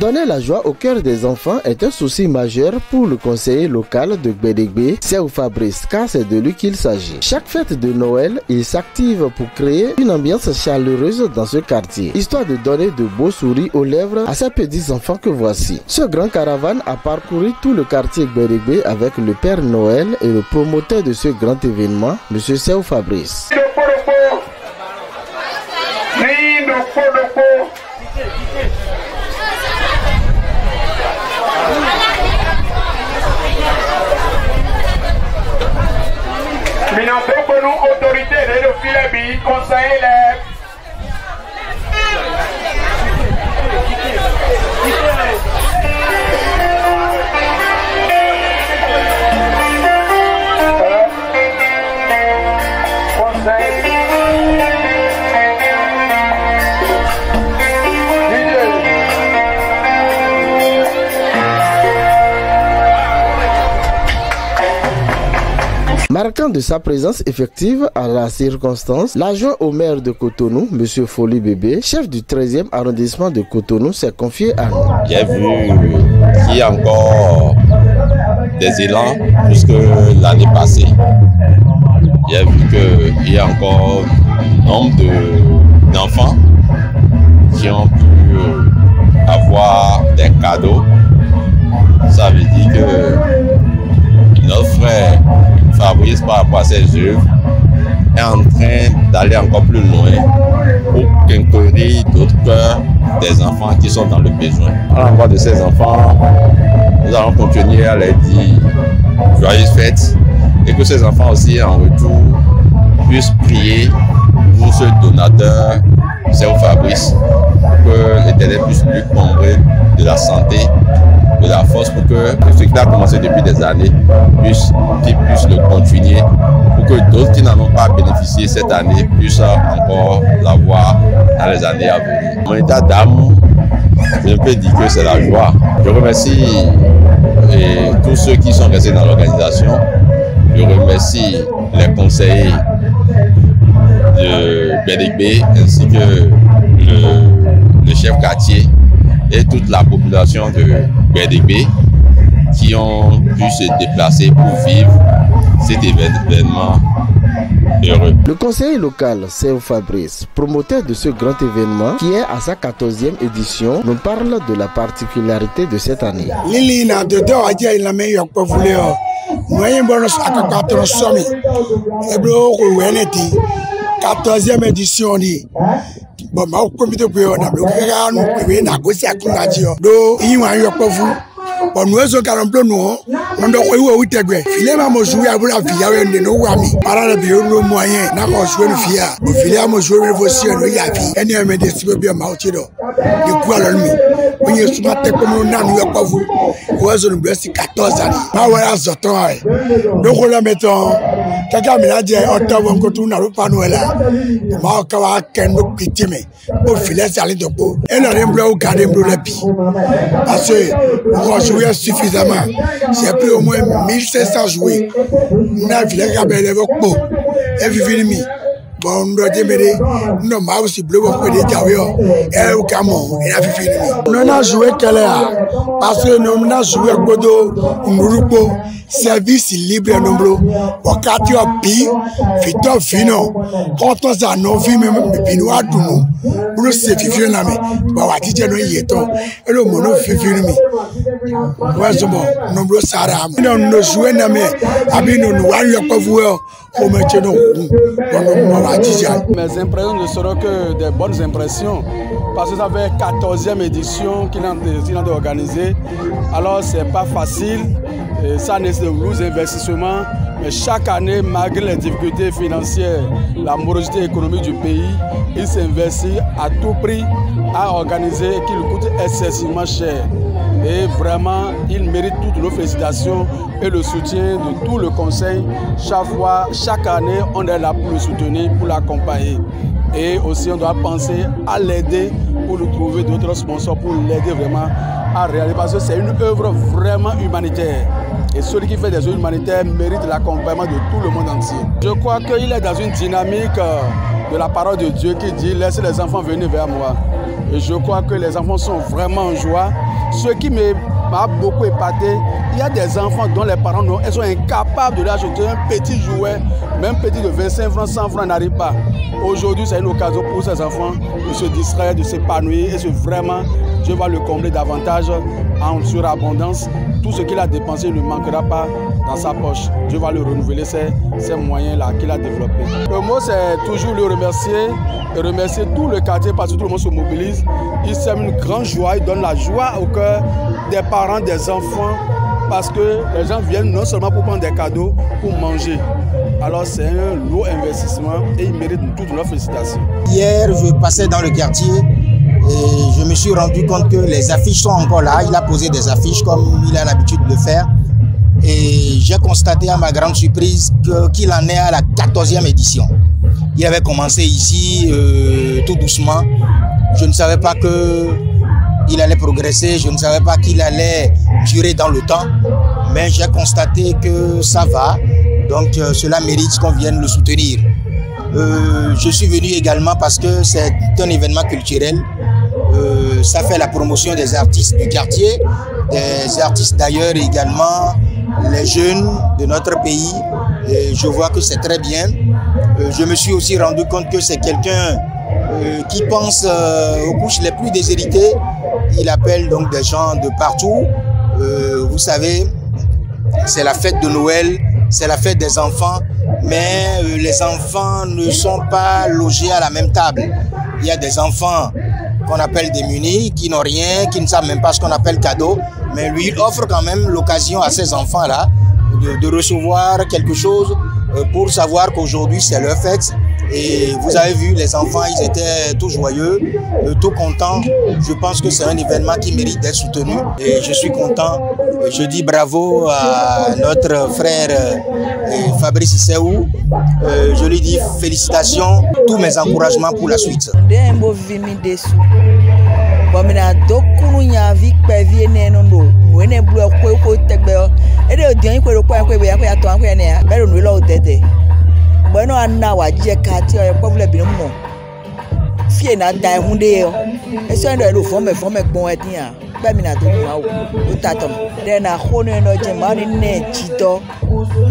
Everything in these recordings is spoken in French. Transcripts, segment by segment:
Donner la joie au cœur des enfants est un souci majeur pour le conseiller local de Gbedegbe, Seou Fabrice, car c'est de lui qu'il s'agit. Chaque fête de Noël, il s'active pour créer une ambiance chaleureuse dans ce quartier, histoire de donner de beaux sourires aux lèvres à ces petits enfants que voici. Ce grand caravane a parcouru tout le quartier Gbedegbe avec le Père Noël et le promoteur de ce grand événement, M. Seou Fabrice. Nous, autorités de Philippe, conseiller les... Marquant de sa présence effective à la circonstance, l'adjoint au maire de Cotonou, M. Foli Bébé, chef du 13e arrondissement de Cotonou, s'est confié à nous. J'ai vu qu'il y a encore des élans plus que l'année passée. J'ai vu qu'il y a encore nombre d'enfants qui ont pu avoir des cadeaux. Ça veut dire que notre frère Fabrice, par rapport à ses œuvres, est en train d'aller encore plus loin pour conquérir d'autres cœurs des enfants qui sont dans le besoin. À l'endroit de ces enfants, nous allons continuer à leur dire joyeuses fêtes et que ces enfants aussi en retour puissent prier pour ce donateur, Seou Fabrice, pour que l'Éternel puisse lui combler de la santé, de la force pour que ce qui a commencé depuis des années puisse le continuer, pour que d'autres qui n'en ont pas bénéficié cette année puissent encore l'avoir dans les années à venir. Mon état d'âme, je peux dire que c'est la joie. Je remercie tous ceux qui sont restés dans l'organisation. Je remercie les conseillers de Gbedegbe ainsi que le chef quartier et toute la population de Gbedegbe qui ont pu se déplacer pour vivre cet événement heureux. Le conseiller local, Seou Fabrice, promoteur de ce grand événement qui est à sa 14e édition, nous parle de la particularité de cette année. Bon, nous sommes carrément nous, on doit jouer au Tégué. Filet m'a joué à vous la fille, avec nos amis. Par la bio, nos moyens, n'a pas joué le fille. Mon filet m'a joué le voisin, nous y a vie. Et nous avons décidé de bien marcher. Du coup, alors, on y est souvent comme on a nous pas vous. Nous avons blessé 14 années. Ma voilà, sortant. Donc, on la mettons. Quelqu'un m'a dit, on t'a vu que tu n'as pas Noël. Ma kawa ken no pitime. Au filet, ça allait de beau. Et là, on doit garder le pi. Parce que jouer suffisamment. C'est plus au moins 1500 jouets. Nous avons fait les beaux. Et puis, bon, nous avons dit, non, mais aussi bleu, on peut dire, et au Cameroun, et la fini. Nous avons joué parce que nous avons joué Godo, Nurupo, service libre nombreux. Au quartier Pi, Fito Fino, quand on a non vu, même Pinois Dounou, nous c'est Fifino, mais Bawati Jano Yeton, et le mono Fifino. Nous sommes nombreux Sarah. Nous avons joué, mais Abino, nous avons pas vu. Mes impressions ne seront que des bonnes impressions parce que ça fait 14e édition qu'il a organisé. Alors c'est pas facile, ça nécessite de gros investissements, mais chaque année, malgré les difficultés financières, la morosité économique du pays, il s'investit à tout prix à organiser et qu'il coûte excessivement cher. Et vraiment, il mérite toutes nos félicitations et le soutien de tout le conseil. Chaque année, on est là pour le soutenir, pour l'accompagner. Et aussi, on doit penser à l'aider pour lui trouver d'autres sponsors, pour l'aider vraiment à réaliser. Parce que c'est une œuvre vraiment humanitaire. Et celui qui fait des œuvres humanitaires mérite l'accompagnement de tout le monde entier. Je crois qu'il est dans une dynamique de la parole de Dieu qui dit « Laissez les enfants venir vers moi ». Et je crois que les enfants sont vraiment en joie. Ce qui m'a beaucoup épaté, il y a des enfants dont les parents ils sont incapables de leur acheter un petit jouet, même petit de 25 francs, 100 francs n'arrive pas. Aujourd'hui, c'est une occasion pour ces enfants de se distraire, de s'épanouir et vraiment, Dieu va le combler davantage en surabondance. Tout ce qu'il a dépensé ne manquera pas dans sa poche. Dieu va le renouveler ces moyens-là qu'il a développés. Le mot, c'est toujours le remercier et remercier tout le quartier parce que tout le monde se mobilise. Il sème une grande joie, il donne la joie au cœur des parents, des enfants, parce que les gens viennent non seulement pour prendre des cadeaux, pour manger. Alors c'est un lourd investissement et il mérite toutes nos félicitations. Hier, je passais dans le quartier et je me suis rendu compte que les affiches sont encore là. Il a posé des affiches comme il a l'habitude de le faire. Et j'ai constaté à ma grande surprise qu'il en est à la 14e édition. Il avait commencé ici tout doucement. Je ne savais pas qu'il allait progresser, je ne savais pas qu'il allait durer dans le temps. Mais j'ai constaté que ça va. Donc cela mérite qu'on vienne le soutenir. Je suis venu également parce que c'est un événement culturel. Ça fait la promotion des artistes du quartier, des artistes d'ailleurs également, les jeunes de notre pays. Et je vois que c'est très bien. Je me suis aussi rendu compte que c'est quelqu'un qui pense aux couches les plus déshéritées. Il appelle donc des gens de partout. Vous savez, c'est la fête de Noël, c'est la fête des enfants, mais les enfants ne sont pas logés à la même table. Il y a des enfants qu'on appelle démunis, qui n'ont rien, qui ne savent même pas ce qu'on appelle cadeau, mais lui il offre quand même l'occasion à ces enfants-là de recevoir quelque chose pour savoir qu'aujourd'hui c'est leur fête. Et vous avez vu, les enfants, ils étaient tout joyeux, tout contents. Je pense que c'est un événement qui mérite d'être soutenu. Et je suis content. Je dis bravo à notre frère Fabrice Seou. Je lui dis félicitations, tous mes encouragements pour la suite. Bueno anna waje kati o ko vle bi mo fie na dai hunde yo eso ndo lo fome gbon edin a be mi na to ma o tatom de na khonu no je ma ni ne chito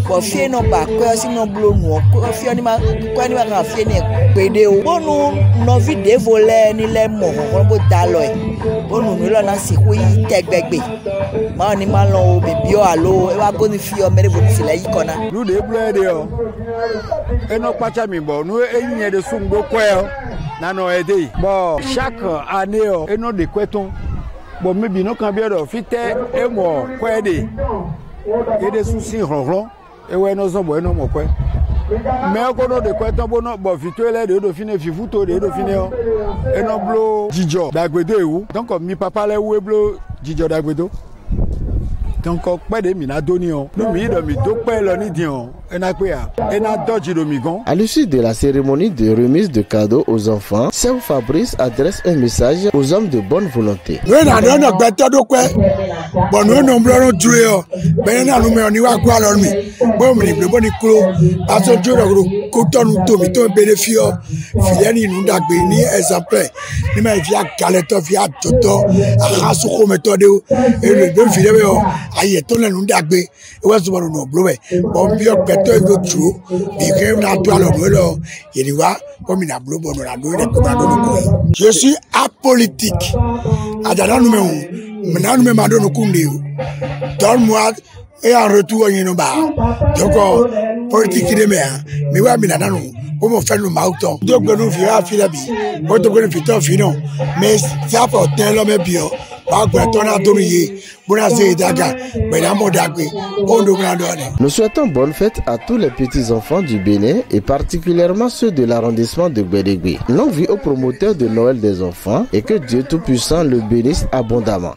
ko fie no ba ko si no blo nu ko fie ni ma ka fie ni pede o bonu no vide volé ni le mo ko bo da lo e bonu ni lo na si ko yi tegbegbe ma ni ma lo o bibi o alo e wa go ni fie o mere bo ni sile yi kona lu de blede o eno pacha mi bo nu enye de sungbo kwel na no ede bo chaque année o eno de kweton bo me bi no kan bi o fite e mo kwede ede susi ronron e we no so bo eno mo kwe me ko no de kweton bo no bo fitele de do fine fifuto de do fine o eno blo jijo dagbedo ewu donc mi papa le wu blo jijo dagbedo. À l'issue de la cérémonie de remise de cadeaux aux enfants, Seou Fabrice adresse un message aux hommes de bonne volonté. Je suis apolitique. Donne-moi et en retour, donc, politique de mer, mais ouais, mais non, comment faire le mauton? Donc, nous vivons à Philabi, mais ça pour tel homme bio. Nous souhaitons bonne fête à tous les petits-enfants du Bénin et particulièrement ceux de l'arrondissement de Gbedegbe. Longue vie au promoteur de Noël des enfants et que Dieu Tout-Puissant le bénisse abondamment.